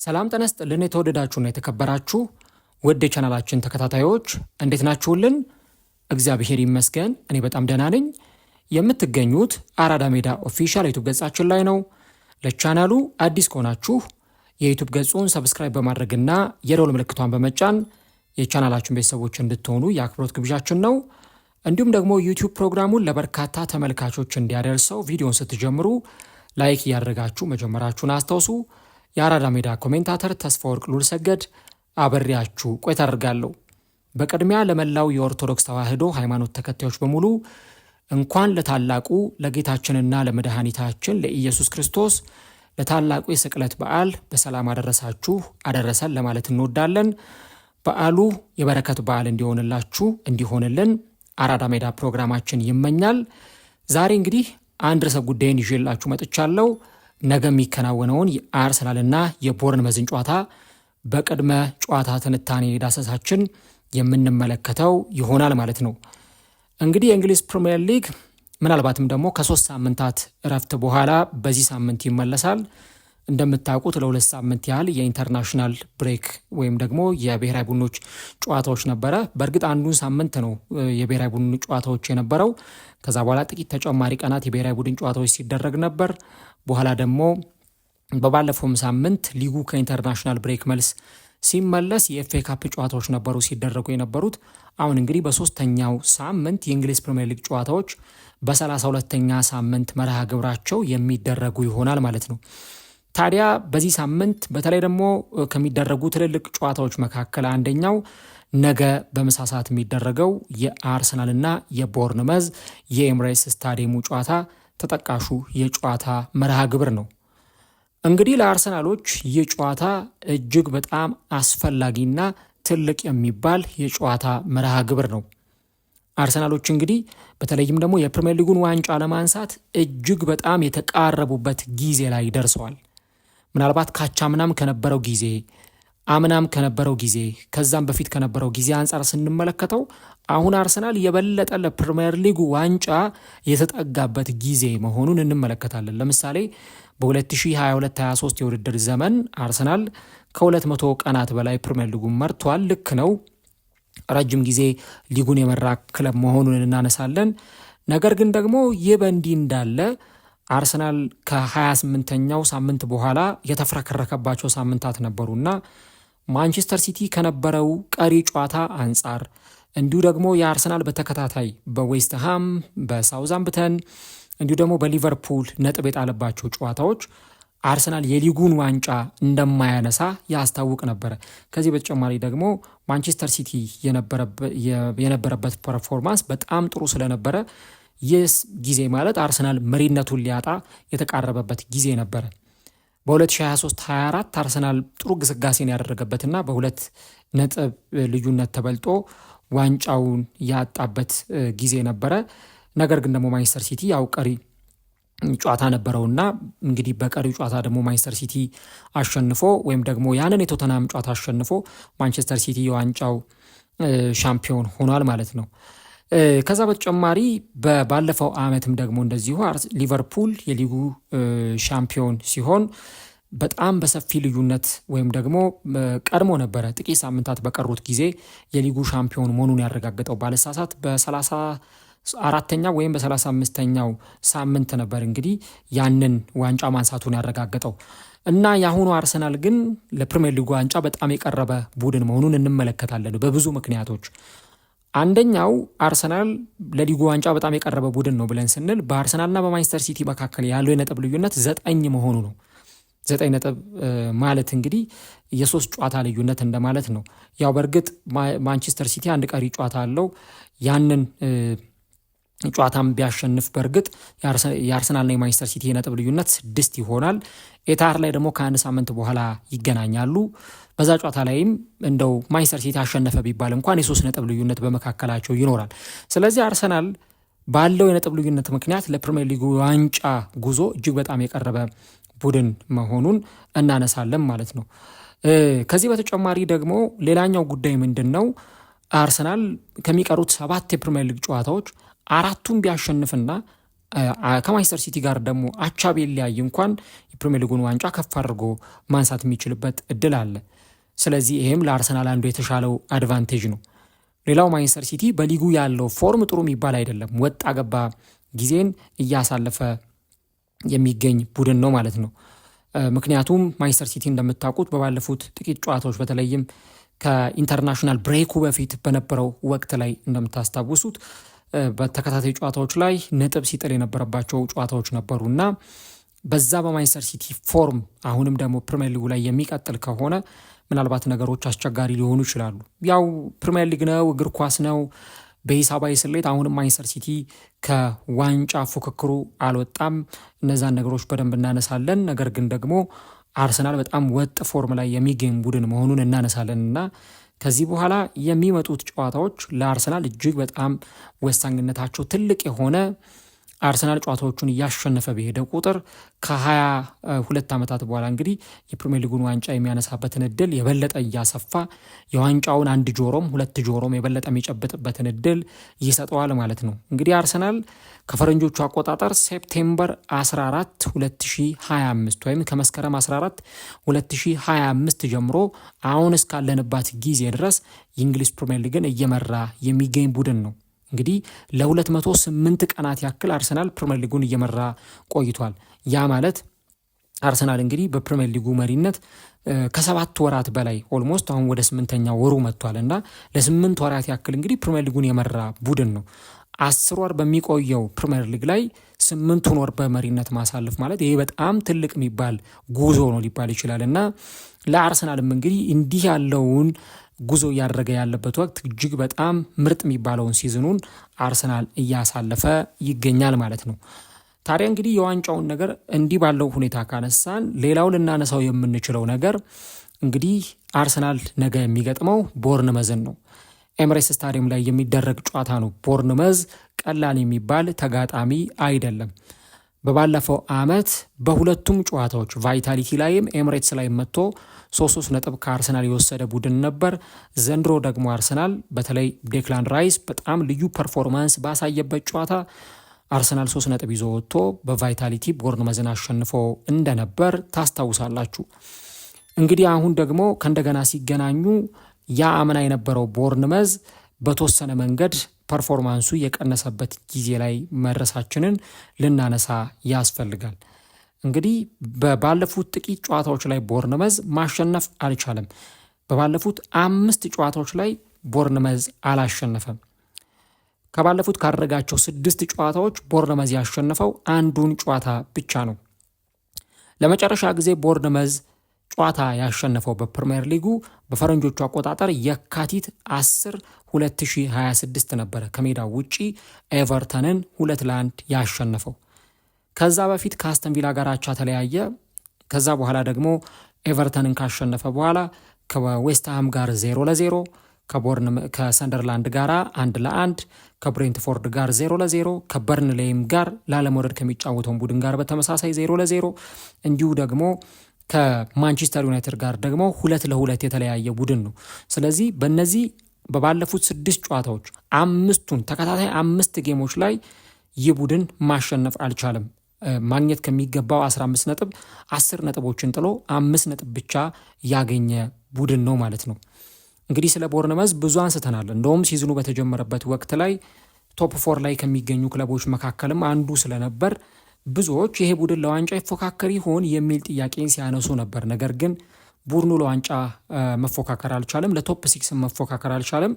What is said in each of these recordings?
ሰላም ጤና ይስጥልን የተወደዳችሁና የተከበራችሁ ውድ የቻናላችን ተከታታዮች እንዴት ናችሁልን? እግዚአብሔር ይመስገን እኔ በጣም ደህና ነኝ። የምትገኙት አራዳ ሜዳ ኦፊሻል ዩቲዩብ ገጻችን ላይ ነው። ለቻናሉ አዲስ ከሆናችሁ የዩቲዩብ ገጹን ሰብስክራይብ በማድረግና የደወል ምልክቷን በመጫን የቻናላችን ቤተሰቦች እንድትሆኑ የአክብሮት ግብዣችን ነው። እንዲሁም ደግሞ ዩቲዩብ ፕሮግራሙን ለበርካታ ተመልካቾች እንዲያደርሰው ቪዲዮን ስትጀምሩ ላይክ እያደረጋችሁ መጀመራችሁን አስታውሱ። የአራዳ ሜዳ ኮሜንታተር ተስፋወርቅ ሉልሰገድ አብሬያችሁ ቆይታ አደርጋለሁ። በቅድሚያ ለመላው የኦርቶዶክስ ተዋሕዶ ሃይማኖት ተከታዮች በሙሉ እንኳን ለታላቁ ለጌታችንና ለመድኃኒታችን ለኢየሱስ ክርስቶስ ለታላቁ የስቅለት በዓል በሰላም አደረሳችሁ አደረሰን ለማለት እንወዳለን። በዓሉ የበረከት በዓል እንዲሆንልን አራዳ ሜዳ ፕሮግራማችን ይመኛል። ዛሬ እንግዲህ አንድ ርዕሰ ጉዳይን ይዤላችሁ መጥቻለሁ። ነገ የሚከናወነውን የአርሰናልና የቦርንመዝን ጨዋታ በቅድመ ጨዋታ ትንታኔ ዳሰሳችን የምንመለከተው ይሆናል ማለት ነው። እንግዲህ የእንግሊዝ ፕሪሚየር ሊግ ምናልባትም ደግሞ ከ3 ሳምንታት እረፍት በኋላ በዚህ ሳምንት ይመለሳል። እንደምታውቁት ለ2 ሳምንት ያህል የኢንተርናሽናል ብሬክ ወይም ደግሞ የብሔራዊ ቡድኖች ጨዋታዎች ነበረ። በእርግጥ አንዱን ሳምንት ነው የብሔራዊ ቡድን ጨዋታዎች የነበረው። ከዛ በኋላ ጥቂት ተጨማሪ ቀናት የብሔራዊ ቡድን ጨዋታዎች ሲደረግ ነበር። በኋላ ደግሞ በባለፈውም ሳምንት ሊጉ ከኢንተርናሽናል ብሬክ መልስ ሲመለስ የኤፍኤ ካፕ ጨዋታዎች ነበሩ ሲደረጉ የነበሩት። አሁን እንግዲህ በ3ኛው ሳምንት የእንግሊዝ ፕሪሚየር ሊግ ጨዋታዎች በ32ኛ ሳምንት መርሃ ግብራቸው የሚደረጉ ይሆናል ማለት ነው። ታዲያ በዚህ ሳምንት በተለይ ደግሞ ከሚደረጉ ትልልቅ ጨዋታዎች መካከል አንደኛው ነገ በምሳ ሰዓት የሚደረገው የአርሰናልና የቦርንመዝ የኤምሬትስ ስታዲየሙ ጨዋታ ተጠቃሹ የጨዋታ መርሃ ግብር ነው። እንግዲህ ለአርሰናሎች ይህ ጨዋታ እጅግ በጣም አስፈላጊና ትልቅ የሚባል የጨዋታ መርሃ ግብር ነው። አርሰናሎች እንግዲህ በተለይም ደግሞ የፕሪሚየር ሊጉን ዋንጫ ለማንሳት እጅግ በጣም የተቃረቡበት ጊዜ ላይ ደርሰዋል። ምናልባት ካቻምናም ከነበረው ጊዜ አምናም ከነበረው ጊዜ ከዛም በፊት ከነበረው ጊዜ አንጻር ስንመለከተው አሁን አርሰናል የበለጠ ለፕሪሚየር ሊጉ ዋንጫ የተጠጋበት ጊዜ መሆኑን እንመለከታለን። ለምሳሌ በ2022-23 የውድድር ዘመን አርሰናል ከ200 ቀናት በላይ ፕሪሚየር ሊጉን መርቷል። ልክ ነው፣ ረጅም ጊዜ ሊጉን የመራ ክለብ መሆኑን እናነሳለን። ነገር ግን ደግሞ ይህ በእንዲህ እንዳለ አርሰናል ከ28ኛው ሳምንት በኋላ የተፍረከረከባቸው ሳምንታት ነበሩና ማንቸስተር ሲቲ ከነበረው ቀሪ ጨዋታ አንጻር እንዲሁ ደግሞ የአርሰናል በተከታታይ በዌስትሃም በሳውዛምፕተን እንዲሁ ደግሞ በሊቨርፑል ነጥብ የጣለባቸው ጨዋታዎች አርሰናል የሊጉን ዋንጫ እንደማያነሳ ያስታውቅ ነበረ። ከዚህ በተጨማሪ ደግሞ ማንቸስተር ሲቲ የነበረበት ፐርፎርማንስ በጣም ጥሩ ስለነበረ ይህ ጊዜ ማለት አርሰናል መሪነቱን ሊያጣ የተቃረበበት ጊዜ ነበረ። በ2023-24 አርሰናል ጥሩ ግስጋሴን ያደረገበትና በ2 ነጥብ ልዩነት ተበልጦ ዋንጫውን ያጣበት ጊዜ ነበረ። ነገር ግን ደግሞ ማንቸስተር ሲቲ ያው ቀሪ ጨዋታ ነበረውና እንግዲህ በቀሪ ጨዋታ ደግሞ ማንቸስተር ሲቲ አሸንፎ ወይም ደግሞ ያንን የቶተናም ጨዋታ አሸንፎ ማንቸስተር ሲቲ የዋንጫው ሻምፒዮን ሆኗል ማለት ነው። ከዛ በተጨማሪ ባለፈው ዓመትም ደግሞ እንደዚሁ ሊቨርፑል የሊጉ ሻምፒዮን ሲሆን በጣም በሰፊ ልዩነት ወይም ደግሞ ቀድሞ ነበረ ጥቂት ሳምንታት በቀሩት ጊዜ የሊጉ ሻምፒዮን መሆኑን ያረጋገጠው ባለሳሳት በ34ኛ ወይም በ35ኛው ሳምንት ነበር እንግዲህ ያንን ዋንጫ ማንሳቱን ያረጋገጠው እና የአሁኑ አርሰናል ግን ለፕሪሚየር ሊጉ ዋንጫ በጣም የቀረበ ቡድን መሆኑን እንመለከታለን በብዙ ምክንያቶች። አንደኛው አርሰናል ለሊጉ ዋንጫ በጣም የቀረበ ቡድን ነው ብለን ስንል በአርሰናልና በማንቸስተር ሲቲ መካከል ያለው የነጥብ ልዩነት 9 መሆኑ ነው። 9 ነጥብ ማለት እንግዲህ የ3 ጨዋታ ልዩነት እንደማለት ነው። ያው በእርግጥ ማንቸስተር ሲቲ አንድ ቀሪ ጨዋታ አለው። ያንን ጨዋታም ቢያሸንፍ በእርግጥ የአርሰናልና የማንቸስተር ሲቲ የነጥብ ልዩነት 6 ይሆናል። ኤታር ላይ ደግሞ ከአንድ ሳምንት በኋላ ይገናኛሉ። በዛ ጨዋታ ላይም እንደው ማንቸስተር ሲቲ አሸነፈ ቢባል እንኳን የ3 ነጥብ ልዩነት በመካከላቸው ይኖራል። ስለዚህ አርሰናል ባለው የነጥብ ልዩነት ምክንያት ለፕሪሚየር ሊጉ ዋንጫ ጉዞ እጅግ በጣም የቀረበ ቡድን መሆኑን እናነሳለን ማለት ነው። ከዚህ በተጨማሪ ደግሞ ሌላኛው ጉዳይ ምንድን ነው? አርሰናል ከሚቀሩት 7 የፕሪሚየር ሊግ ጨዋታዎች 4ቱን ቢያሸንፍና ከማንቸስተር ሲቲ ጋር ደግሞ አቻ ቢለያይ እንኳን የፕሪሚየር ሊጉን ዋንጫ ከፍ አድርጎ ማንሳት የሚችልበት እድል አለ። ስለዚህ ይህም ለአርሰናል አንዱ የተሻለው አድቫንቴጅ ነው። ሌላው ማንቸስተር ሲቲ በሊጉ ያለው ፎርም ጥሩ የሚባል አይደለም። ወጣ ገባ ጊዜን እያሳለፈ የሚገኝ ቡድን ነው ማለት ነው። ምክንያቱም ማንቸስተር ሲቲ እንደምታውቁት በባለፉት ጥቂት ጨዋታዎች በተለይም ከኢንተርናሽናል ብሬኩ በፊት በነበረው ወቅት ላይ እንደምታስታውሱት በተከታታይ ጨዋታዎች ላይ ነጥብ ሲጥል የነበረባቸው ጨዋታዎች ነበሩ እና በዛ በማንቸስተር ሲቲ ፎርም አሁንም ደግሞ ፕሪሚየር ሊጉ ላይ የሚቀጥል ከሆነ ምናልባት ነገሮች አስቸጋሪ ሊሆኑ ይችላሉ። ያው ፕሪሚየር ሊግ ነው፣ እግር ኳስ ነው። በሂሳባዊ ስሌት አሁንም ማንቸስተር ሲቲ ከዋንጫ ፉክክሩ አልወጣም። እነዛን ነገሮች በደንብ እናነሳለን። ነገር ግን ደግሞ አርሰናል በጣም ወጥ ፎርም ላይ የሚገኝ ቡድን መሆኑን እናነሳለን እና ከዚህ በኋላ የሚመጡት ጨዋታዎች ለአርሰናል እጅግ በጣም ወሳኝነታቸው ትልቅ የሆነ አርሰናል ጨዋታዎቹን እያሸነፈ በሄደ ቁጥር ከ22 ዓመታት በኋላ እንግዲህ የፕሪሚየር ሊጉን ዋንጫ የሚያነሳበትን እድል የበለጠ እያሰፋ የዋንጫውን አንድ ጆሮም ሁለት ጆሮም የበለጠ የሚጨብጥበትን እድል ይሰጠዋል ማለት ነው። እንግዲህ አርሰናል ከፈረንጆቹ አቆጣጠር ሴፕቴምበር 14 2025 ወይም ከመስከረም 14 2025 ጀምሮ አሁን እስካለንባት ጊዜ ድረስ የእንግሊዝ ፕሪሚየር ሊግን እየመራ የሚገኝ ቡድን ነው። እንግዲህ ለ208 ቀናት ያክል አርሰናል ፕሪሚየር ሊጉን እየመራ ቆይቷል። ያ ማለት አርሰናል እንግዲህ በፕሪሚየር ሊጉ መሪነት ከ7 ወራት በላይ ኦልሞስት አሁን ወደ 8ኛ ወሩ መጥቷል እና ለ8 ወራት ያክል እንግዲህ ፕሪሚየር ሊጉን የመራ ቡድን ነው። 10 ወር በሚቆየው ፕሪሚየር ሊግ ላይ 8 ወር በመሪነት ማሳለፍ ማለት ይሄ በጣም ትልቅ የሚባል ጉዞ ነው ሊባል ይችላል እና ለአርሰናልም እንግዲህ እንዲህ ያለውን ጉዞ እያደረገ ያለበት ወቅት እጅግ በጣም ምርጥ የሚባለውን ሲዝኑን አርሰናል እያሳለፈ ይገኛል ማለት ነው። ታዲያ እንግዲህ የዋንጫውን ነገር እንዲህ ባለው ሁኔታ ካነሳን ሌላው ልናነሳው የምንችለው ነገር እንግዲህ አርሰናል ነገ የሚገጥመው ቦርንመዝን ነው። ኤምሬትስ ስታዲየም ላይ የሚደረግ ጨዋታ ነው። ቦርንመዝ ቀላል የሚባል ተጋጣሚ አይደለም። በባለፈው ዓመት በሁለቱም ጨዋታዎች ቫይታሊቲ ላይም ኤምሬትስ ላይ መጥቶ 3 ነጥብ ከአርሰናል የወሰደ ቡድን ነበር። ዘንድሮ ደግሞ አርሰናል በተለይ ዴክላን ራይስ በጣም ልዩ ፐርፎርማንስ ባሳየበት ጨዋታ አርሰናል 3 ነጥብ ይዞ ወጥቶ በቫይታሊቲ ቦርንመዝን አሸንፎ እንደነበር ታስታውሳላችሁ። እንግዲህ አሁን ደግሞ ከእንደገና ሲገናኙ ያ አምና የነበረው ቦርንመዝ በተወሰነ መንገድ ፐርፎርማንሱ የቀነሰበት ጊዜ ላይ መድረሳችንን ልናነሳ ያስፈልጋል። እንግዲህ ባለፉት ጥቂት ጨዋታዎች ላይ ቦርንመዝ ማሸነፍ አልቻለም። በባለፉት 5 ጨዋታዎች ላይ ቦርንመዝ አላሸነፈም። ከባለፉት ካደረጋቸው 6 ጨዋታዎች ቦርንመዝ ያሸነፈው አንዱን ጨዋታ ብቻ ነው። ለመጨረሻ ጊዜ ቦርንመዝ ጨዋታ ያሸነፈው በፕሪሚየር ሊጉ በፈረንጆቹ አቆጣጠር የካቲት 10 2026 ነበረ። ከሜዳው ውጪ ኤቨርተንን 2-1 ያሸነፈው። ከዛ በፊት ከአስተን ቪላ ጋር አቻ ተለያየ። ከዛ በኋላ ደግሞ ኤቨርተንን ካሸነፈ በኋላ ከዌስትሃም ጋር 0-0፣ ከሰንደርላንድ ጋር 1-1፣ ከብሬንትፎርድ ጋር 0-0፣ ከበርንሌይም ጋር ላለመውረድ ከሚጫወተውን ቡድን ጋር በተመሳሳይ 0-0 እንዲሁ ደግሞ ከማንቸስተር ዩናይትድ ጋር ደግሞ 2-2 የተለያየ ቡድን ነው። ስለዚህ በእነዚህ በባለፉት 6 ጨዋታዎች 5ቱን ተከታታይ 5 ጌሞች ላይ ይህ ቡድን ማሸነፍ አልቻለም። ማግኘት ከሚገባው 15 ነጥብ 10 ነጥቦችን ጥሎ 5 ነጥብ ብቻ ያገኘ ቡድን ነው ማለት ነው። እንግዲህ ስለ ቦርንመዝ ብዙ አንስተናል። እንደውም ሲዝኑ በተጀመረበት ወቅት ላይ ቶፕ 4 ላይ ከሚገኙ ክለቦች መካከልም አንዱ ስለነበር ብዙዎች ይሄ ቡድን ለዋንጫ ይፎካከር ይሆን የሚል ጥያቄን ሲያነሱ ነበር። ነገር ግን ቡድኑ ለዋንጫ መፎካከር አልቻለም፣ ለቶፕ 6 መፎካከር አልቻለም።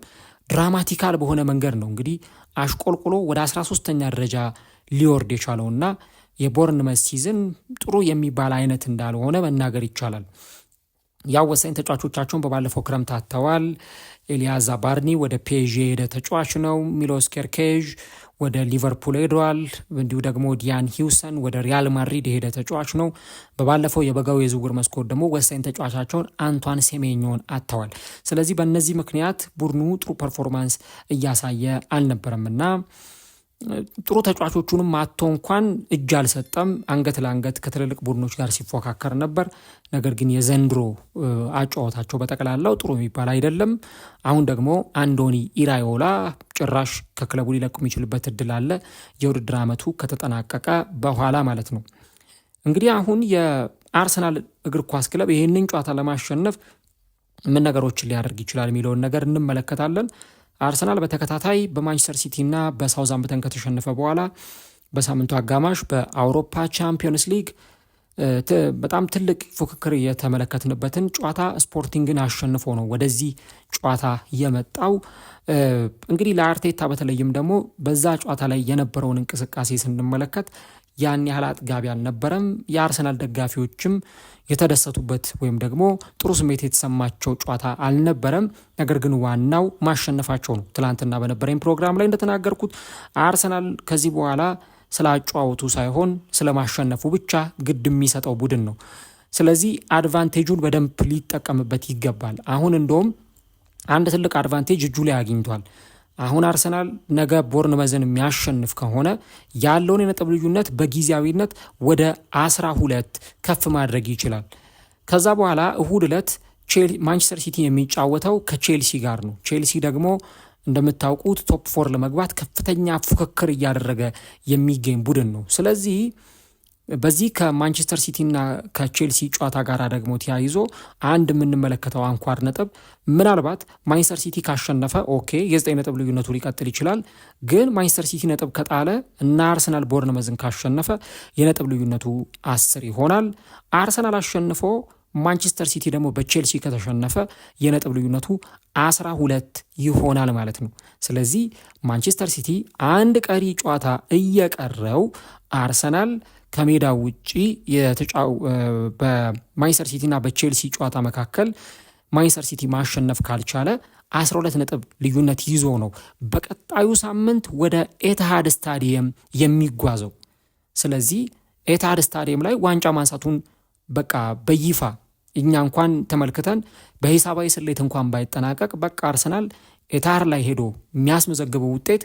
ድራማቲካል በሆነ መንገድ ነው እንግዲህ አሽቆልቁሎ ወደ 13ኛ ደረጃ ሊወርድ የቻለውና የቦርንመዝ ሲዝን ጥሩ የሚባል አይነት እንዳልሆነ መናገር ይቻላል። ያው ወሳኝ ተጫዋቾቻቸውን በባለፈው ክረምት አጥተዋል። ኤልያስ ባርኒ ወደ ፒኤስጂ የሄደ ተጫዋች ነው። ሚሎስ ኬርኬዥ ወደ ሊቨርፑል ሄዷል። እንዲሁ ደግሞ ዲያን ሂውሰን ወደ ሪያል ማድሪድ የሄደ ተጫዋች ነው። በባለፈው የበጋው የዝውውር መስኮት ደግሞ ወሳኝ ተጫዋቻቸውን አንቷን ሴሜኞን አጥተዋል። ስለዚህ በእነዚህ ምክንያት ቡድኑ ጥሩ ፐርፎርማንስ እያሳየ አልነበረምና ጥሩ ተጫዋቾቹንም አጥቶ እንኳን እጅ አልሰጠም። አንገት ለአንገት ከትልልቅ ቡድኖች ጋር ሲፎካከር ነበር። ነገር ግን የዘንድሮ አጫዋታቸው በጠቅላላው ጥሩ የሚባል አይደለም። አሁን ደግሞ አንዶኒ ኢራዮላ ጭራሽ ከክለቡ ሊለቁ የሚችልበት እድል አለ፣ የውድድር ዓመቱ ከተጠናቀቀ በኋላ ማለት ነው። እንግዲህ አሁን የአርሰናል እግር ኳስ ክለብ ይህንን ጨዋታ ለማሸነፍ ምን ነገሮችን ሊያደርግ ይችላል የሚለውን ነገር እንመለከታለን። አርሰናል በተከታታይ በማንቸስተር ሲቲ እና በሳውዛምፕተን ከተሸነፈ በኋላ በሳምንቱ አጋማሽ በአውሮፓ ቻምፒዮንስ ሊግ በጣም ትልቅ ፉክክር የተመለከትንበትን ጨዋታ ስፖርቲንግን አሸንፎ ነው ወደዚህ ጨዋታ የመጣው። እንግዲህ ለአርቴታ በተለይም ደግሞ በዛ ጨዋታ ላይ የነበረውን እንቅስቃሴ ስንመለከት ያን ያህል አጥጋቢ አልነበረም። የአርሰናል ደጋፊዎችም የተደሰቱበት ወይም ደግሞ ጥሩ ስሜት የተሰማቸው ጨዋታ አልነበረም። ነገር ግን ዋናው ማሸነፋቸው ነው። ትላንትና በነበረኝ ፕሮግራም ላይ እንደተናገርኩት አርሰናል ከዚህ በኋላ ስለ አጨዋወቱ ሳይሆን ስለ ማሸነፉ ብቻ ግድ የሚሰጠው ቡድን ነው። ስለዚህ አድቫንቴጁን በደንብ ሊጠቀምበት ይገባል። አሁን እንደውም አንድ ትልቅ አድቫንቴጅ እጁ ላይ አግኝቷል። አሁን አርሰናል ነገ ቦርንመዝን የሚያሸንፍ ከሆነ ያለውን የነጥብ ልዩነት በጊዜያዊነት ወደ 12 ከፍ ማድረግ ይችላል። ከዛ በኋላ እሁድ ዕለት ማንቸስተር ሲቲ የሚጫወተው ከቼልሲ ጋር ነው። ቼልሲ ደግሞ እንደምታውቁት ቶፕ 4 ለመግባት ከፍተኛ ፉክክር እያደረገ የሚገኝ ቡድን ነው። ስለዚህ በዚህ ከማንቸስተር ሲቲና ከቼልሲ ጨዋታ ጋር ደግሞ ተያይዞ አንድ የምንመለከተው አንኳር ነጥብ ምናልባት ማንቸስተር ሲቲ ካሸነፈ ኦኬ የ9 ነጥብ ልዩነቱ ሊቀጥል ይችላል። ግን ማንቸስተር ሲቲ ነጥብ ከጣለ እና አርሰናል ቦርንመዝን ካሸነፈ የነጥብ ልዩነቱ 10 ይሆናል። አርሰናል አሸንፎ ማንቸስተር ሲቲ ደግሞ በቼልሲ ከተሸነፈ የነጥብ ልዩነቱ 12 ይሆናል ማለት ነው። ስለዚህ ማንቸስተር ሲቲ አንድ ቀሪ ጨዋታ እየቀረው አርሰናል ከሜዳ ውጪ በማንቸስተር ሲቲና በቼልሲ ጨዋታ መካከል ማንቸስተር ሲቲ ማሸነፍ ካልቻለ 12 ነጥብ ልዩነት ይዞ ነው በቀጣዩ ሳምንት ወደ ኤትሃድ ስታዲየም የሚጓዘው። ስለዚህ ኤትሃድ ስታዲየም ላይ ዋንጫ ማንሳቱን በቃ በይፋ እኛ እንኳን ተመልክተን በሂሳባዊ ስሌት እንኳን ባይጠናቀቅ በቃ አርሰናል ኤትሃድ ላይ ሄዶ የሚያስመዘግበው ውጤት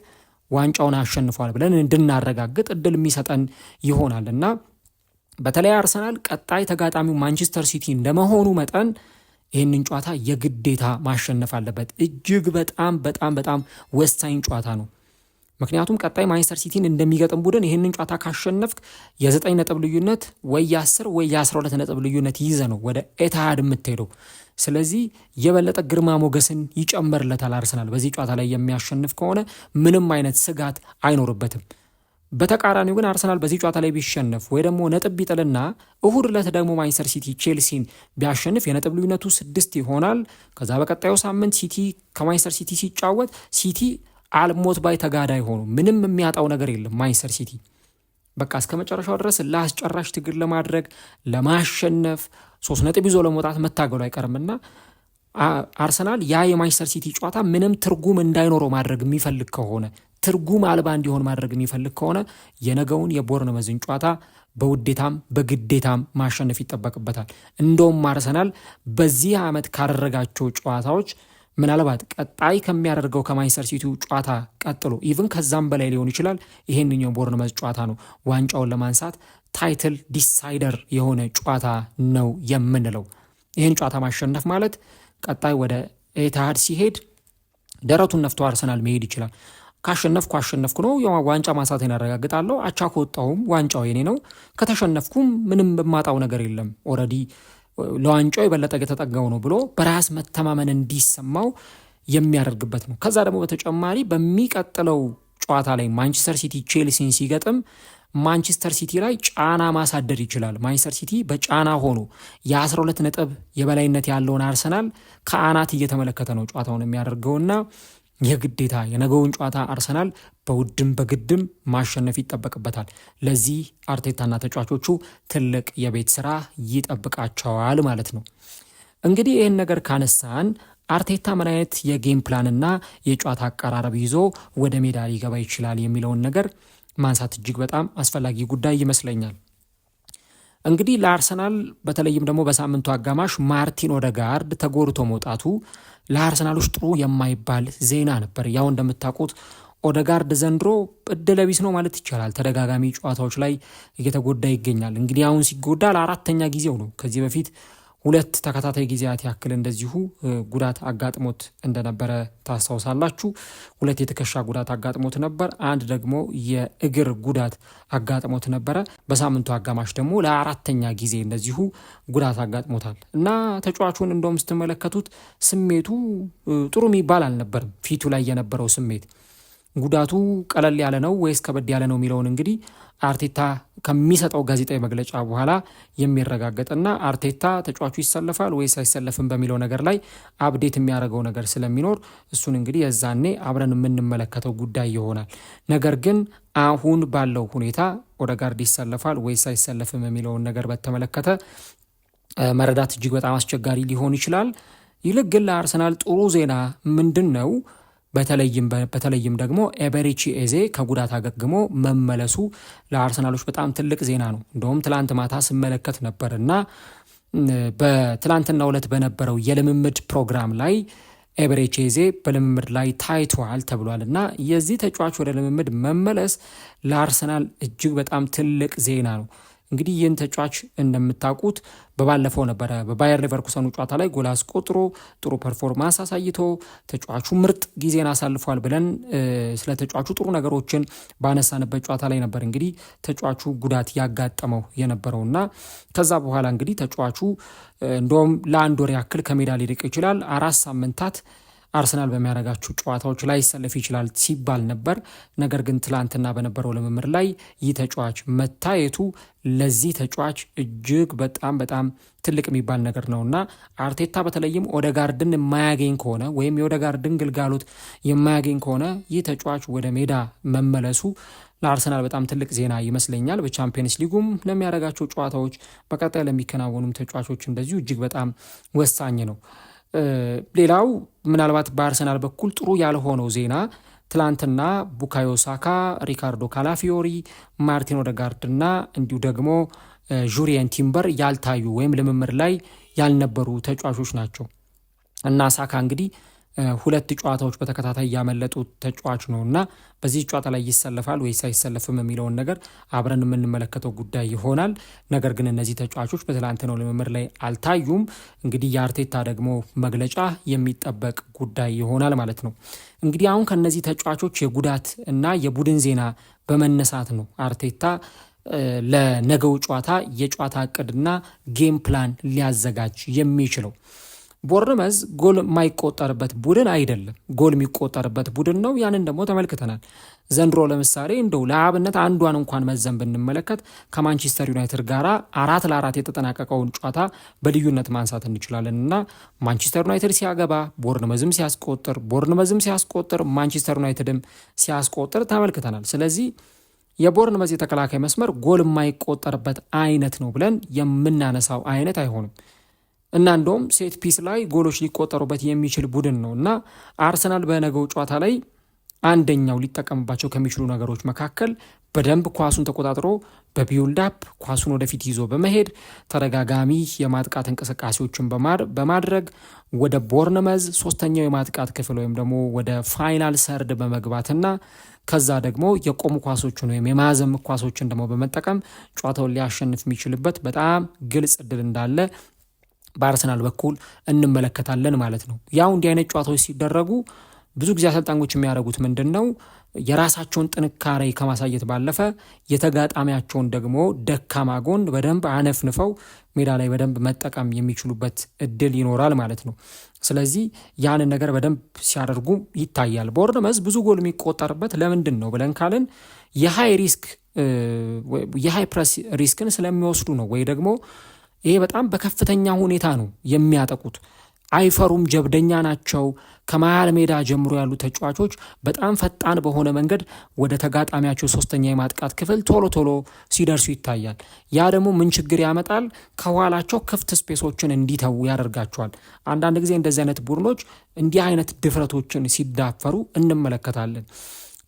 ዋንጫውን አሸንፏል ብለን እንድናረጋግጥ እድል የሚሰጠን ይሆናል እና በተለይ አርሰናል ቀጣይ ተጋጣሚው ማንቸስተር ሲቲ እንደመሆኑ መጠን ይህንን ጨዋታ የግዴታ ማሸነፍ አለበት። እጅግ በጣም በጣም በጣም ወሳኝ ጨዋታ ነው። ምክንያቱም ቀጣይ ማንቸስተር ሲቲን እንደሚገጥም ቡድን ይህንን ጨዋታ ካሸነፍክ የ9 ነጥብ ልዩነት ወይ የ10 ወይ የ12 ነጥብ ልዩነት ይዘ ነው ወደ ኤትሃድ የምትሄደው። ስለዚህ የበለጠ ግርማ ሞገስን ይጨመርለታል። አርሰናል በዚህ ጨዋታ ላይ የሚያሸንፍ ከሆነ ምንም አይነት ስጋት አይኖርበትም። በተቃራኒው ግን አርሰናል በዚህ ጨዋታ ላይ ቢሸነፍ ወይ ደግሞ ነጥብ ቢጥልና እሁድ ዕለት ደግሞ ማንቸስተር ሲቲ ቼልሲን ቢያሸንፍ የነጥብ ልዩነቱ 6 ይሆናል። ከዛ በቀጣዩ ሳምንት ሲቲ ከማንቸስተር ሲቲ ሲጫወት ሲቲ አልሞት ባይ ተጋዳይ ሆኑ ምንም የሚያጣው ነገር የለም። ማንቸስተር ሲቲ በቃ እስከ መጨረሻው ድረስ ለአስጨራሽ ትግል ለማድረግ ለማሸነፍ 3 ነጥብ ይዞ ለመውጣት መታገሉ አይቀርምና አርሰናል ያ የማንቸስተር ሲቲ ጨዋታ ምንም ትርጉም እንዳይኖረው ማድረግ የሚፈልግ ከሆነ ትርጉም አልባ እንዲሆን ማድረግ የሚፈልግ ከሆነ የነገውን የቦርንመዝን ጨዋታ በውዴታም በግዴታም ማሸነፍ ይጠበቅበታል። እንደውም አርሰናል በዚህ ዓመት ካደረጋቸው ጨዋታዎች ምናልባት ቀጣይ ከሚያደርገው ከማንቸስተር ሲቲው ጨዋታ ቀጥሎ ኢቭን ከዛም በላይ ሊሆን ይችላል ይሄንኛው ቦርንመዝ ጨዋታ ነው ዋንጫውን ለማንሳት ታይትል ዲሳይደር የሆነ ጨዋታ ነው የምንለው። ይህን ጨዋታ ማሸነፍ ማለት ቀጣይ ወደ ኤትሃድ ሲሄድ ደረቱን ነፍቶ አርሰናል መሄድ ይችላል። ካሸነፍኩ ነው ዋንጫ ማንሳቴን ያረጋግጣለሁ። አቻ ከወጣሁም ዋንጫው የኔ ነው። ከተሸነፍኩም ምንም በማጣው ነገር የለም። ኦልሬዲ ለዋንጫው የበለጠ የተጠጋው ነው ብሎ በራስ መተማመን እንዲሰማው የሚያደርግበት ነው። ከዛ ደግሞ በተጨማሪ በሚቀጥለው ጨዋታ ላይ ማንቸስተር ሲቲ ቼልሲን ሲገጥም ማንቸስተር ሲቲ ላይ ጫና ማሳደር ይችላል። ማንቸስተር ሲቲ በጫና ሆኖ የ12 ነጥብ የበላይነት ያለውን አርሰናል ከአናት እየተመለከተ ነው ጨዋታውን የሚያደርገውና የግዴታ የነገውን ጨዋታ አርሰናል በውድም በግድም ማሸነፍ ይጠበቅበታል። ለዚህ አርቴታና ተጫዋቾቹ ትልቅ የቤት ስራ ይጠብቃቸዋል ማለት ነው። እንግዲህ ይህን ነገር ካነሳን አርቴታ ምን አይነት የጌም ፕላንና የጨዋታ አቀራረብ ይዞ ወደ ሜዳ ሊገባ ይችላል የሚለውን ነገር ማንሳት እጅግ በጣም አስፈላጊ ጉዳይ ይመስለኛል። እንግዲህ ለአርሰናል በተለይም ደግሞ በሳምንቱ አጋማሽ ማርቲን ኦዴጋርድ ተጎድቶ መውጣቱ ለአርሰናሎች ጥሩ የማይባል ዜና ነበር። ያው እንደምታውቁት ኦደጋርድ ዘንድሮ እድለቢስ ነው ማለት ይቻላል። ተደጋጋሚ ጨዋታዎች ላይ እየተጎዳ ይገኛል። እንግዲህ አሁን ሲጎዳ ለአራተኛ ጊዜው ነው። ከዚህ በፊት 2 ተከታታይ ጊዜያት ያክል እንደዚሁ ጉዳት አጋጥሞት እንደነበረ ታስታውሳላችሁ። 2 የትከሻ ጉዳት አጋጥሞት ነበር። 1 ደግሞ የእግር ጉዳት አጋጥሞት ነበረ። በሳምንቱ አጋማሽ ደግሞ ለአራተኛ ጊዜ እንደዚሁ ጉዳት አጋጥሞታል እና ተጫዋቹን እንደውም ስትመለከቱት ስሜቱ ጥሩ የሚባል አልነበርም። ፊቱ ላይ የነበረው ስሜት ጉዳቱ ቀለል ያለ ነው ወይስ ከበድ ያለ ነው የሚለውን እንግዲህ አርቴታ ከሚሰጠው ጋዜጣዊ መግለጫ በኋላ የሚረጋገጥና አርቴታ ተጫዋቹ ይሰለፋል ወይስ አይሰለፍም በሚለው ነገር ላይ አፕዴት የሚያደርገው ነገር ስለሚኖር እሱን እንግዲህ የዛኔ አብረን የምንመለከተው ጉዳይ ይሆናል። ነገር ግን አሁን ባለው ሁኔታ ኦዴጋርድ ይሰለፋል ወይስ አይሰለፍም የሚለውን ነገር በተመለከተ መረዳት እጅግ በጣም አስቸጋሪ ሊሆን ይችላል። ይልቅ ግን ለአርሰናል ጥሩ ዜና ምንድን ነው? በተለይም ደግሞ ኤቤሬቺ ኤዜ ከጉዳት አገግሞ መመለሱ ለአርሰናሎች በጣም ትልቅ ዜና ነው። እንደውም ትላንት ማታ ስመለከት ነበር እና በትላንትናው ዕለት በነበረው የልምምድ ፕሮግራም ላይ ኤቤሬቺ ኤዜ በልምምድ ላይ ታይቷል ተብሏል እና የዚህ ተጫዋች ወደ ልምምድ መመለስ ለአርሰናል እጅግ በጣም ትልቅ ዜና ነው። እንግዲህ ይህን ተጫዋች እንደምታውቁት በባለፈው ነበረ በባየር ሌቨርኩሰኑ ጨዋታ ላይ ጎል አስቆጥሮ ጥሩ ፐርፎርማንስ አሳይቶ ተጫዋቹ ምርጥ ጊዜን አሳልፏል ብለን ስለ ተጫዋቹ ጥሩ ነገሮችን ባነሳንበት ጨዋታ ላይ ነበር እንግዲህ ተጫዋቹ ጉዳት ያጋጠመው የነበረውና ከዛ በኋላ እንግዲህ ተጫዋቹ እንደውም ለአንድ ወር ያክል ከሜዳ ሊርቅ ይችላል፣ 4 ሳምንታት አርሰናል በሚያደርጋቸው ጨዋታዎች ላይ ይሰለፍ ይችላል ሲባል ነበር። ነገር ግን ትላንትና በነበረው ልምምድ ላይ ይህ ተጫዋች መታየቱ ለዚህ ተጫዋች እጅግ በጣም ትልቅ የሚባል ነገር ነውና አርቴታ በተለይም ኦዴጋርድን የማያገኝ ከሆነ ወይም የኦዴጋርድን ግልጋሎት የማያገኝ ከሆነ ይህ ተጫዋች ወደ ሜዳ መመለሱ ለአርሰናል በጣም ትልቅ ዜና ይመስለኛል። በቻምፒየንስ ሊጉም ለሚያደርጋቸው ጨዋታዎች በቀጣይ ለሚከናወኑም ተጫዋቾች እንደዚሁ እጅግ በጣም ወሳኝ ነው። ሌላው ምናልባት በአርሰናል በኩል ጥሩ ያልሆነው ዜና ትላንትና ቡካዮ ሳካ፣ ሪካርዶ ካላፊዮሪ፣ ማርቲን ኦዴጋርድ እና እንዲሁ ደግሞ ጁሪየን ቲምበር ያልታዩ ወይም ልምምድ ላይ ያልነበሩ ተጫዋቾች ናቸው እና ሳካ እንግዲህ 2 ጨዋታዎች በተከታታይ ያመለጡት ተጫዋች ነው እና በዚህ ጨዋታ ላይ ይሰለፋል ወይስ አይሰለፍም የሚለውን ነገር አብረን የምንመለከተው ጉዳይ ይሆናል። ነገር ግን እነዚህ ተጫዋቾች በትላንትናው ልምምድ ላይ አልታዩም። እንግዲህ የአርቴታ ደግሞ መግለጫ የሚጠበቅ ጉዳይ ይሆናል ማለት ነው። እንግዲህ አሁን ከነዚህ ተጫዋቾች የጉዳት እና የቡድን ዜና በመነሳት ነው አርቴታ ለነገው ጨዋታ የጨዋታ እቅድና ጌም ፕላን ሊያዘጋጅ የሚችለው። ቦርንመዝ ጎል የማይቆጠርበት ቡድን አይደለም፣ ጎል የሚቆጠርበት ቡድን ነው። ያንን ደግሞ ተመልክተናል። ዘንድሮ ለምሳሌ እንደው ለአብነት አንዷን እንኳን መዘን ብንመለከት ከማንቸስተር ዩናይትድ ጋር 4-4 የተጠናቀቀውን ጨዋታ በልዩነት ማንሳት እንችላለን እና ማንቸስተር ዩናይትድ ሲያገባ ቦርንመዝም ሲያስቆጥር ማንቸስተር ዩናይትድም ሲያስቆጥር ተመልክተናል። ስለዚህ የቦርንመዝ የተከላካይ መስመር ጎል የማይቆጠርበት አይነት ነው ብለን የምናነሳው አይነት አይሆንም እና እንደውም ሴት ፒስ ላይ ጎሎች ሊቆጠሩበት የሚችል ቡድን ነው እና አርሰናል በነገው ጨዋታ ላይ አንደኛው ሊጠቀምባቸው ከሚችሉ ነገሮች መካከል በደንብ ኳሱን ተቆጣጥሮ በቢውልዳፕ ኳሱን ወደፊት ይዞ በመሄድ ተደጋጋሚ የማጥቃት እንቅስቃሴዎችን በማድረግ ወደ ቦርንመዝ 3ኛው የማጥቃት ክፍል ወይም ደግሞ ወደ ፋይናል ሰርድ በመግባትና ከዛ ደግሞ የቆሙ ኳሶችን ወይም የማዘም ኳሶችን ደግሞ በመጠቀም ጨዋታውን ሊያሸንፍ የሚችልበት በጣም ግልጽ እድል እንዳለ በአርሰናል በኩል እንመለከታለን ማለት ነው። ያው እንዲህ አይነት ጨዋታዎች ሲደረጉ ብዙ ጊዜ አሰልጣኞች የሚያደርጉት ምንድን ነው? የራሳቸውን ጥንካሬ ከማሳየት ባለፈ የተጋጣሚያቸውን ደግሞ ደካማ ጎን በደንብ አነፍንፈው ሜዳ ላይ በደንብ መጠቀም የሚችሉበት እድል ይኖራል ማለት ነው። ስለዚህ ያንን ነገር በደንብ ሲያደርጉ ይታያል። ቦርንመዝ ብዙ ጎል የሚቆጠርበት ለምንድን ነው ብለን ካልን የሃይ ፕረስ ሪስክን ስለሚወስዱ ነው ወይ ደግሞ ይሄ በጣም በከፍተኛ ሁኔታ ነው የሚያጠቁት። አይፈሩም፣ ጀብደኛ ናቸው። ከመሃል ሜዳ ጀምሮ ያሉ ተጫዋቾች በጣም ፈጣን በሆነ መንገድ ወደ ተጋጣሚያቸው 3ኛ የማጥቃት ክፍል ቶሎ ሲደርሱ ይታያል። ያ ደግሞ ምን ችግር ያመጣል? ከኋላቸው ክፍት ስፔሶችን እንዲተዉ ያደርጋቸዋል። አንዳንድ ጊዜ እንደዚህ አይነት ቡድኖች እንዲህ አይነት ድፍረቶችን ሲዳፈሩ እንመለከታለን።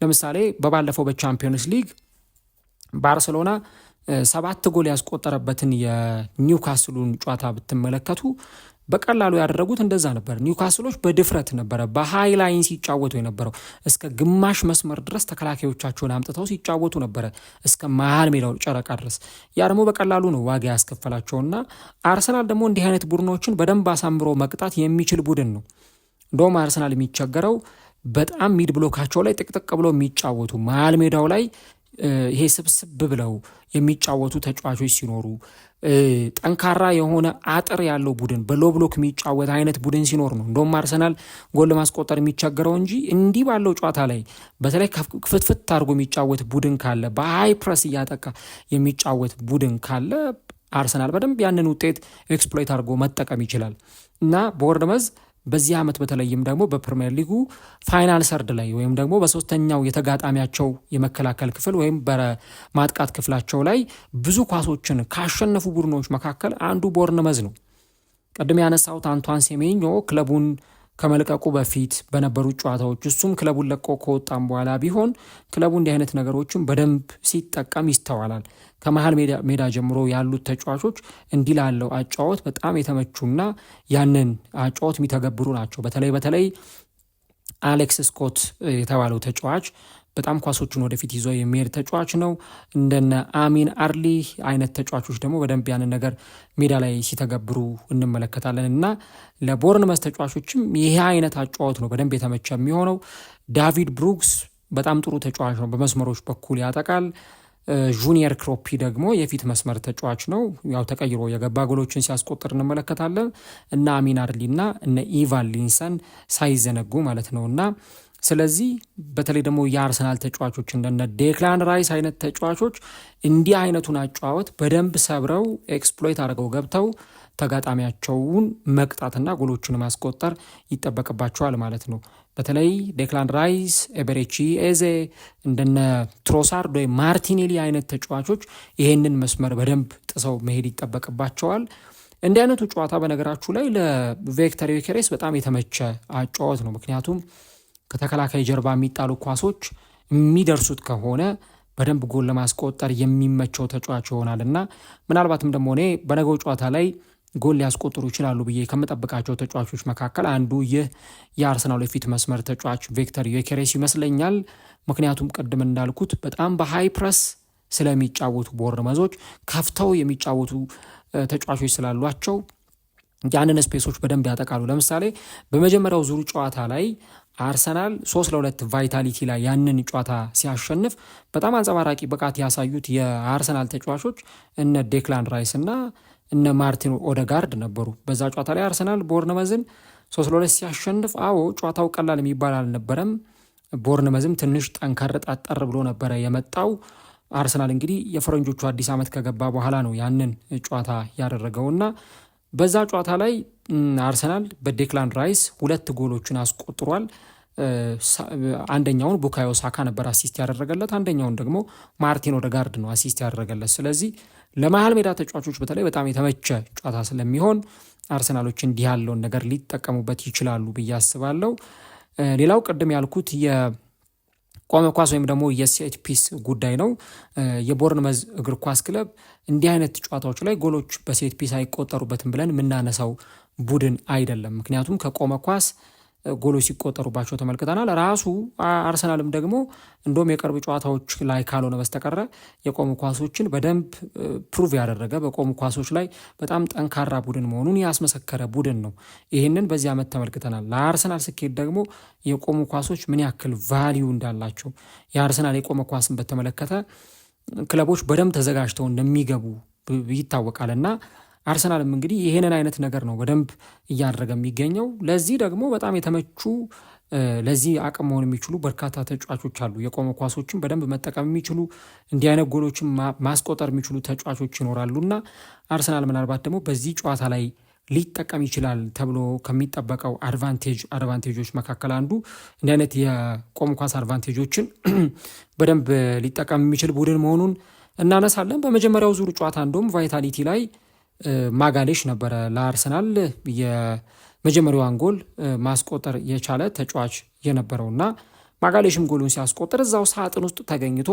ለምሳሌ በባለፈው በቻምፒየንስ ሊግ ባርሴሎና 7 ጎል ያስቆጠረበትን የኒውካስሉን ጨዋታ ብትመለከቱ በቀላሉ ያደረጉት እንደዛ ነበር። ኒውካስሎች በድፍረት ነበረ በሃይ ላይን ሲጫወቱ የነበረው። እስከ ግማሽ መስመር ድረስ ተከላካዮቻቸውን አምጥተው ሲጫወቱ ነበረ እስከ መሀል ሜዳው ጨረቃ ድረስ። ያ ደግሞ በቀላሉ ነው ዋጋ ያስከፈላቸውና አርሰናል ደግሞ እንዲህ አይነት ቡድኖችን በደንብ አሳምሮ መቅጣት የሚችል ቡድን ነው። እንደውም አርሰናል የሚቸገረው በጣም ሚድ ብሎካቸው ላይ ጥቅጥቅ ብለው የሚጫወቱ መሀል ሜዳው ላይ ይሄ ስብስብ ብለው የሚጫወቱ ተጫዋቾች ሲኖሩ ጠንካራ የሆነ አጥር ያለው ቡድን በሎ ብሎክ የሚጫወት አይነት ቡድን ሲኖር ነው እንደውም አርሰናል ጎል ለማስቆጠር የሚቸገረው እንጂ እንዲህ ባለው ጨዋታ ላይ በተለይ ክፍትፍት አድርጎ የሚጫወት ቡድን ካለ በሃይ ፕረስ እያጠቃ የሚጫወት ቡድን ካለ አርሰናል በደንብ ያንን ውጤት ኤክስፕሎይት አድርጎ መጠቀም ይችላል እና ቦርንመዝ በዚህ ዓመት በተለይም ደግሞ በፕሪሚየር ሊጉ ፋይናል ሰርድ ላይ ወይም ደግሞ በሶስተኛው የተጋጣሚያቸው የመከላከል ክፍል ወይም በማጥቃት ክፍላቸው ላይ ብዙ ኳሶችን ካሸነፉ ቡድኖች መካከል አንዱ ቦርንመዝ ነው። ቀደም ያነሳሁት አንቷን ሴሜኞ ክለቡን ከመልቀቁ በፊት በነበሩ ጨዋታዎች እሱም ክለቡን ለቆ ከወጣም በኋላ ቢሆን ክለቡ እንዲህ አይነት ነገሮችን በደንብ ሲጠቀም ይስተዋላል። ከመሃል ሜዳ ጀምሮ ያሉት ተጫዋቾች እንዲህ ላለው አጫወት በጣም የተመቹና ያንን አጫወት የሚተገብሩ ናቸው። በተለይ አሌክስ ስኮት የተባለው ተጫዋች በጣም ኳሶቹን ወደፊት ይዞ የሚሄድ ተጫዋች ነው። እንደነ አሚን አርሊ አይነት ተጫዋቾች ደግሞ በደንብ ያንን ነገር ሜዳ ላይ ሲተገብሩ እንመለከታለን እና ለቦርንመዝ ተጫዋቾችም ይሄ አይነት አጫወት ነው በደንብ የተመቸ የሚሆነው። ዳቪድ ብሩክስ በጣም ጥሩ ተጫዋች ነው፣ በመስመሮች በኩል ያጠቃል። ጁኒየር ክሮፒ ደግሞ የፊት መስመር ተጫዋች ነው፣ ያው ተቀይሮ የገባ ጎሎችን ሲያስቆጥር እንመለከታለን እና አሚን አርሊ እና እነ ኢቫን ሊንሰን ሳይዘነጉ ማለት ነው እና ስለዚህ በተለይ ደግሞ የአርሰናል ተጫዋቾች እንደነ ዴክላን ራይስ አይነት ተጫዋቾች እንዲህ አይነቱን አጫዋወት በደንብ ሰብረው ኤክስፕሎይት አድርገው ገብተው ተጋጣሚያቸውን መቅጣትና ጎሎችን ማስቆጠር ይጠበቅባቸዋል ማለት ነው። በተለይ ዴክላን ራይስ፣ ኤበሬቺ ኤዜ፣ እንደነ ትሮሳርድ ወይ ማርቲኔሊ አይነት ተጫዋቾች ይህንን መስመር በደንብ ጥሰው መሄድ ይጠበቅባቸዋል። እንዲህ አይነቱ ጨዋታ በነገራችሁ ላይ ለቪክተር ዮኬሬስ በጣም የተመቸ አጫወት ነው። ምክንያቱም ከተከላካይ ጀርባ የሚጣሉ ኳሶች የሚደርሱት ከሆነ በደንብ ጎል ለማስቆጠር የሚመቸው ተጫዋች ይሆናል እና ምናልባትም ደግሞ እኔ በነገው ጨዋታ ላይ ጎል ሊያስቆጥሩ ይችላሉ ብዬ ከምጠብቃቸው ተጫዋቾች መካከል አንዱ ይህ የአርሰናል የፊት መስመር ተጫዋች ቪክተር ዮኬሬስ ይመስለኛል። ምክንያቱም ቅድም እንዳልኩት በጣም በሃይ ፕረስ ስለሚጫወቱ ቦርንመዞች ከፍተው የሚጫወቱ ተጫዋቾች ስላሏቸው ያንን ስፔሶች በደንብ ያጠቃሉ። ለምሳሌ በመጀመሪያው ዙር ጨዋታ ላይ አርሰናል 3-2 ቫይታሊቲ ላይ ያንን ጨዋታ ሲያሸንፍ በጣም አንጸባራቂ ብቃት ያሳዩት የአርሰናል ተጫዋቾች እነ ዴክላን ራይስ እና እነ ማርቲን ኦደጋርድ ነበሩ። በዛ ጨዋታ ላይ አርሰናል ቦርንመዝን 3-2 ሲያሸንፍ ጨዋታው ቀላል የሚባል አልነበረም። ቦርንመዝም ትንሽ ጠንከር ጣጠር ብሎ ነበረ የመጣው። አርሰናል እንግዲህ የፈረንጆቹ አዲስ ዓመት ከገባ በኋላ ነው ያንን ጨዋታ ያደረገውና በዛ ጨዋታ ላይ አርሰናል በዴክላን ራይስ 2 ጎሎችን አስቆጥሯል። አንደኛውን ቡካዮ ሳካ ነበር አሲስት ያደረገለት፣ አንደኛውን ደግሞ ማርቲን ኦደጋርድ ነው አሲስት ያደረገለት። ስለዚህ ለመሃል ሜዳ ተጫዋቾች በተለይ በጣም የተመቸ ጨዋታ ስለሚሆን አርሰናሎች እንዲህ ያለውን ነገር ሊጠቀሙበት ይችላሉ ብዬ አስባለሁ። ሌላው ቅድም ያልኩት የቆመ ኳስ ወይም ደግሞ የሴት ፒስ ጉዳይ ነው። የቦርንመዝ እግር ኳስ ክለብ እንዲህ አይነት ጨዋታዎች ላይ ጎሎች በሴት ፒስ አይቆጠሩበትም ብለን የምናነሳው ቡድን አይደለም። ምክንያቱም ከቆመ ኳስ ጎሎች ሲቆጠሩባቸው ተመልክተናል። ራሱ አርሰናልም ደግሞ እንደውም የቅርብ ጨዋታዎች ላይ ካልሆነ በስተቀረ የቆሙ ኳሶችን በደንብ ፕሩቭ ያደረገ በቆሙ ኳሶች ላይ በጣም ጠንካራ ቡድን መሆኑን ያስመሰከረ ቡድን ነው። ይህንን በዚህ ዓመት ተመልክተናል። ለአርሰናል ስኬት ደግሞ የቆሙ ኳሶች ምን ያክል ቫሊዩ እንዳላቸው የአርሰናል የቆመ ኳስን በተመለከተ ክለቦች በደንብ ተዘጋጅተው እንደሚገቡ ይታወቃልና አርሰናልም እንግዲህ ይሄንን አይነት ነገር ነው በደንብ እያደረገ የሚገኘው። ለዚህ ደግሞ በጣም የተመቹ ለዚህ አቅም መሆን የሚችሉ በርካታ ተጫዋቾች አሉ። የቆመ ኳሶችን በደንብ መጠቀም የሚችሉ እንዲህ አይነት ጎሎችን ማስቆጠር የሚችሉ ተጫዋቾች ይኖራሉና አርሰናል ምናልባት ደግሞ በዚህ ጨዋታ ላይ ሊጠቀም ይችላል ተብሎ ከሚጠበቀው አድቫንቴጆች መካከል አንዱ እንዲህ አይነት የቆመ ኳስ አድቫንቴጆችን በደንብ ሊጠቀም የሚችል ቡድን መሆኑን እናነሳለን። በመጀመሪያው ዙር ጨዋታ እንደውም ቫይታሊቲ ላይ ማጋሌሽ ነበረ ለአርሰናል የመጀመሪያዋን ጎል ማስቆጠር የቻለ ተጫዋች የነበረውና ማጋሌሽም ጎሉን ሲያስቆጥር እዛው ሳጥን ውስጥ ተገኝቶ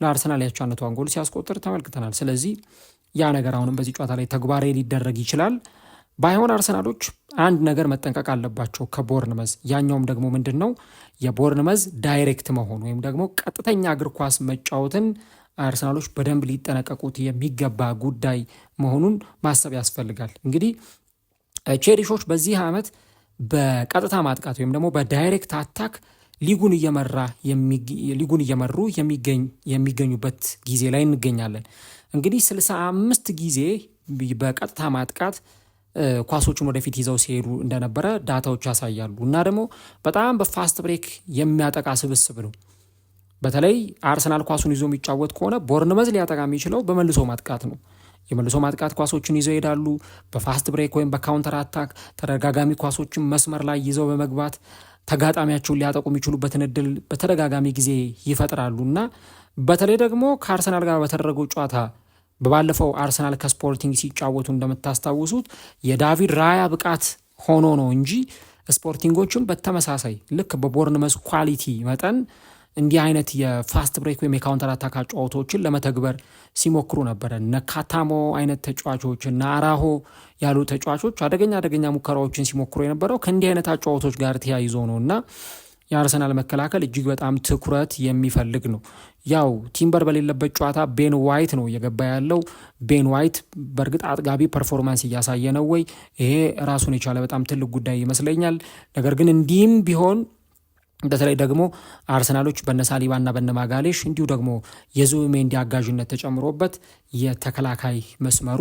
ለአርሰናል ያቻነቷን ጎል ሲያስቆጥር ተመልክተናል። ስለዚህ ያ ነገር አሁንም በዚህ ጨዋታ ላይ ተግባራዊ ሊደረግ ይችላል። ባይሆን አርሰናሎች አንድ ነገር መጠንቀቅ አለባቸው ከቦርንመዝ። ያኛውም ደግሞ ምንድን ነው? የቦርንመዝ ዳይሬክት መሆን ወይም ደግሞ ቀጥተኛ እግር ኳስ መጫወትን አርሰናሎች በደንብ ሊጠነቀቁት የሚገባ ጉዳይ መሆኑን ማሰብ ያስፈልጋል። እንግዲህ ቼሪሾች በዚህ ዓመት በቀጥታ ማጥቃት ወይም ደግሞ በዳይሬክት አታክ ሊጉን እየመሩ የሚገኙበት ጊዜ ላይ እንገኛለን። እንግዲህ 65 ጊዜ በቀጥታ ማጥቃት ኳሶቹን ወደፊት ይዘው ሲሄዱ እንደነበረ ዳታዎች ያሳያሉ። እና ደግሞ በጣም በፋስት ብሬክ የሚያጠቃ ስብስብ ነው። በተለይ አርሰናል ኳሱን ይዞ የሚጫወት ከሆነ ቦርንመዝ ሊያጠቃ የሚችለው በመልሶ ማጥቃት ነው። የመልሶ ማጥቃት ኳሶችን ይዘው ይሄዳሉ። በፋስት ብሬክ ወይም በካውንተር አታክ ተደጋጋሚ ኳሶችን መስመር ላይ ይዘው በመግባት ተጋጣሚያቸውን ሊያጠቁ የሚችሉበትን እድል በተደጋጋሚ ጊዜ ይፈጥራሉ እና በተለይ ደግሞ ከአርሰናል ጋር በተደረገው ጨዋታ በባለፈው አርሰናል ከስፖርቲንግ ሲጫወቱ እንደምታስታውሱት የዳቪድ ራያ ብቃት ሆኖ ነው እንጂ ስፖርቲንጎችም በተመሳሳይ ልክ በቦርንመዝ ኳሊቲ መጠን እንዲህ አይነት የፋስት ብሬክ ወይም የካውንተር አታክ ጨዋታዎችን ለመተግበር ሲሞክሩ ነበረ። እነ ካታሞ አይነት ተጫዋቾች እና አራሆ ያሉ ተጫዋቾች አደገኛ ሙከራዎችን ሲሞክሩ የነበረው ከእንዲህ አይነት ጨዋታዎች ጋር ተያይዞ ነው እና የአርሰናል መከላከል እጅግ በጣም ትኩረት የሚፈልግ ነው። ያው ቲምበር በሌለበት ጨዋታ ቤን ዋይት ነው እየገባ ያለው። ቤን ዋይት በእርግጥ አጥጋቢ ፐርፎርማንስ እያሳየ ነው ወይ? ይሄ ራሱን የቻለ በጣም ትልቅ ጉዳይ ይመስለኛል። ነገር ግን እንዲህም ቢሆን በተለይ ደግሞ አርሰናሎች በነሳሊባና በነማጋሌሽ እንዲሁ ደግሞ የዙቢሜንዲ አጋዥነት ተጨምሮበት የተከላካይ መስመሩ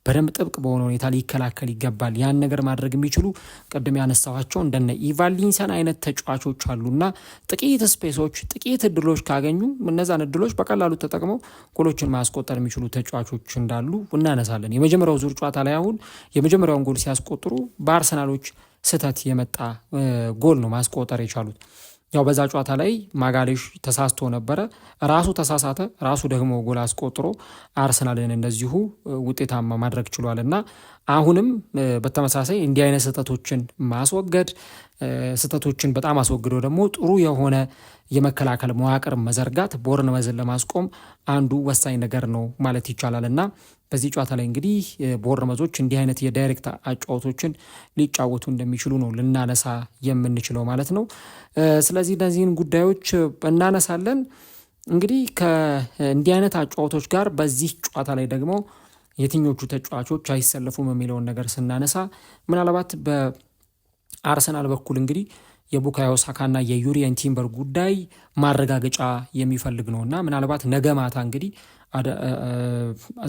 በደንብ ጥብቅ በሆነ ሁኔታ ሊከላከል ይገባል። ያን ነገር ማድረግ የሚችሉ ቅድም ያነሳኋቸው እንደነ ኢቫሊንሰን አይነት ተጫዋቾች አሉና ጥቂት ስፔሶች፣ ጥቂት እድሎች ካገኙ እነዛን እድሎች በቀላሉ ተጠቅመው ጎሎችን ማስቆጠር የሚችሉ ተጫዋቾች እንዳሉ እናነሳለን። የመጀመሪያው ዙር ጨዋታ ላይ አሁን የመጀመሪያውን ጎል ሲያስቆጥሩ በአርሰናሎች ስህተት የመጣ ጎል ነው ማስቆጠር የቻሉት። ያው በዛ ጨዋታ ላይ ማጋሌሽ ተሳስቶ ነበረ፣ ራሱ ተሳሳተ፣ ራሱ ደግሞ ጎል አስቆጥሮ አርሰናልን እንደዚሁ ውጤታማ ማድረግ ችሏል እና አሁንም በተመሳሳይ እንዲህ አይነት ስህተቶችን ማስወገድ ስህተቶችን በጣም አስወግዶ ደግሞ ጥሩ የሆነ የመከላከል መዋቅር መዘርጋት ቦርንመዝን ለማስቆም አንዱ ወሳኝ ነገር ነው ማለት ይቻላል እና በዚህ ጨዋታ ላይ እንግዲህ ቦርንመዞች እንዲህ አይነት የዳይሬክት አጫዋቶችን ሊጫወቱ እንደሚችሉ ነው ልናነሳ የምንችለው ማለት ነው። ስለዚህ እነዚህን ጉዳዮች እናነሳለን። እንግዲህ ከእንዲህ አይነት አጫዋቶች ጋር በዚህ ጨዋታ ላይ ደግሞ የትኞቹ ተጫዋቾች አይሰለፉም የሚለውን ነገር ስናነሳ ምናልባት በአርሰናል በኩል እንግዲህ የቡካዮ ሳካና የዩሪየን ቲምበር ጉዳይ ማረጋገጫ የሚፈልግ ነውና ምናልባት ነገ ማታ እንግዲህ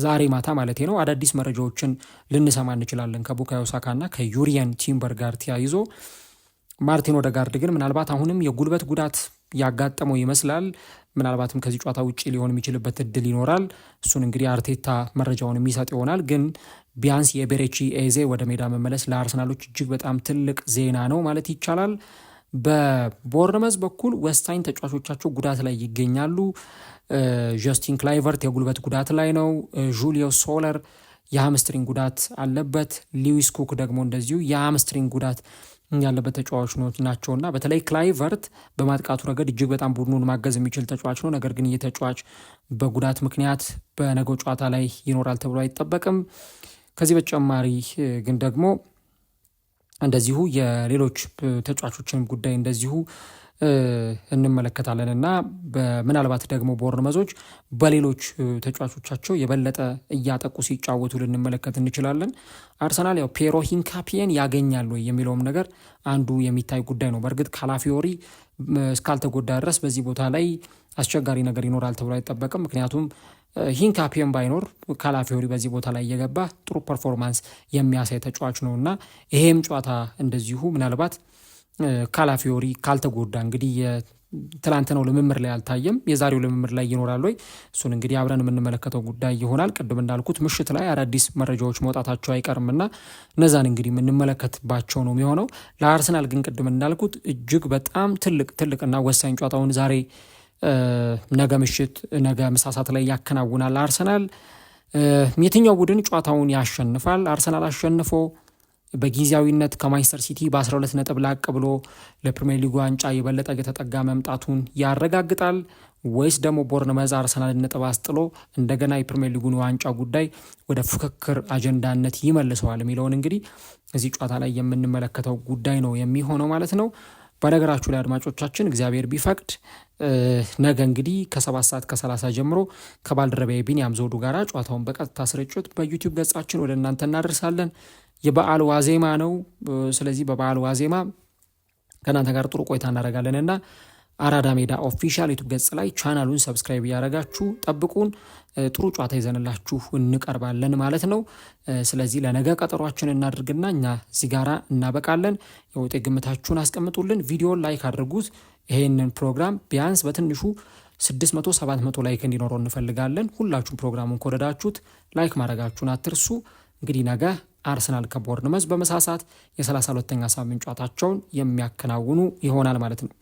ዛሬ ማታ ማለት ነው አዳዲስ መረጃዎችን ልንሰማ እንችላለን ከቡካዮ ሳካና ከዩሪየን ቲምበር ጋር ተያይዞ። ማርቲን ኦዴጋርድ ግን ምናልባት አሁንም የጉልበት ጉዳት ያጋጠመው ይመስላል። ምናልባትም ከዚህ ጨዋታ ውጪ ሊሆን የሚችልበት እድል ይኖራል። እሱን እንግዲህ አርቴታ መረጃውን የሚሰጥ ይሆናል። ግን ቢያንስ የቤሬቺ ኤዜ ወደ ሜዳ መመለስ ለአርሰናሎች እጅግ በጣም ትልቅ ዜና ነው ማለት ይቻላል። በቦርንመዝ በኩል ወሳኝ ተጫዋቾቻቸው ጉዳት ላይ ይገኛሉ። ጀስቲን ክላይቨርት የጉልበት ጉዳት ላይ ነው። ጁሊዮ ሶለር የሃምስትሪንግ ጉዳት አለበት። ሊዊስ ኩክ ደግሞ እንደዚሁ የሃምስትሪንግ ጉዳት ያለበት ተጫዋች ናቸውና በተለይ ክላይቨርት በማጥቃቱ ረገድ እጅግ በጣም ቡድኑን ማገዝ የሚችል ተጫዋች ነው። ነገር ግን ይህ ተጫዋች በጉዳት ምክንያት በነገው ጨዋታ ላይ ይኖራል ተብሎ አይጠበቅም። ከዚህ በተጨማሪ ግን ደግሞ እንደዚሁ የሌሎች ተጫዋቾችን ጉዳይ እንደዚሁ እንመለከታለን እና ምናልባት ደግሞ ቦርንመዞች በሌሎች ተጫዋቾቻቸው የበለጠ እያጠቁ ሲጫወቱ ልንመለከት እንችላለን። አርሰናል ያው ፔሮ ሂንካፒየን ያገኛል ወይ የሚለውም ነገር አንዱ የሚታይ ጉዳይ ነው። በእርግጥ ካላፊዮሪ እስካልተጎዳ ድረስ በዚህ ቦታ ላይ አስቸጋሪ ነገር ይኖራል ተብሎ አይጠበቅም። ምክንያቱም ሂንካፒየን ባይኖር ካላፊዮሪ በዚህ ቦታ ላይ እየገባ ጥሩ ፐርፎርማንስ የሚያሳይ ተጫዋች ነው እና ይሄም ጨዋታ እንደዚሁ ምናልባት ካላፊዮሪ ካልተጎዳ እንግዲህ ትላንትናው ልምምድ ላይ አልታየም፣ የዛሬው ልምምድ ላይ ይኖራል ወይ እሱን እንግዲህ አብረን የምንመለከተው ጉዳይ ይሆናል። ቅድም እንዳልኩት ምሽት ላይ አዳዲስ መረጃዎች መውጣታቸው አይቀርምና እነዛን እንግዲህ የምንመለከትባቸው ነው የሚሆነው። ለአርሰናል ግን ቅድም እንዳልኩት እጅግ በጣም ትልቅና ወሳኝ ጨዋታውን ዛሬ ነገ ምሳ ሰዓት ላይ ያከናውናል። አርሰናል የትኛው ቡድን ጨዋታውን ያሸንፋል? አርሰናል አሸንፎ በጊዜያዊነት ከማንቸስተር ሲቲ በ12 ነጥብ ላቅ ብሎ ለፕሪሚየር ሊጉ ዋንጫ የበለጠ የተጠጋ መምጣቱን ያረጋግጣል ወይስ ደግሞ ቦርንመዝ አርሰናል ነጥብ አስጥሎ እንደገና የፕሪሚየር ሊጉን ዋንጫ ጉዳይ ወደ ፉክክር አጀንዳነት ይመልሰዋል የሚለውን እንግዲህ እዚህ ጨዋታ ላይ የምንመለከተው ጉዳይ ነው የሚሆነው ማለት ነው። በነገራችሁ ላይ አድማጮቻችን እግዚአብሔር ቢፈቅድ ነገ እንግዲህ ከ7:30 ጀምሮ ከባልደረባዬ ቢኒያም ዘውዱ ጋር ጨዋታውን በቀጥታ ስርጭት በዩቲዩብ ገጻችን ወደ እናንተ እናደርሳለን። የበዓል ዋዜማ ነው። ስለዚህ በበዓል ዋዜማ ከእናንተ ጋር ጥሩ ቆይታ እናደርጋለን እና አራዳ ሜዳ ኦፊሻል ዩቲዩብ ገጽ ላይ ቻናሉን ሰብስክራይብ እያደረጋችሁ ጠብቁን። ጥሩ ጨዋታ ይዘንላችሁ እንቀርባለን ማለት ነው። ስለዚህ ለነገ ቀጠሯችን እናድርግና እኛ እዚህ ጋራ እናበቃለን። የውጤት ግምታችሁን አስቀምጡልን። ቪዲዮን ላይክ አድርጉት። ይሄንን ፕሮግራም ቢያንስ በትንሹ 600-700 ላይክ እንዲኖረው እንፈልጋለን። ሁላችሁም ፕሮግራሙን ከወደዳችሁት ላይክ ማድረጋችሁን አትርሱ። እንግዲህ ነገ አርሰናል ከቦርንመዝ በመሳሳት የ32ኛ ሳምንት ጨዋታቸውን የሚያከናውኑ ይሆናል ማለት ነው።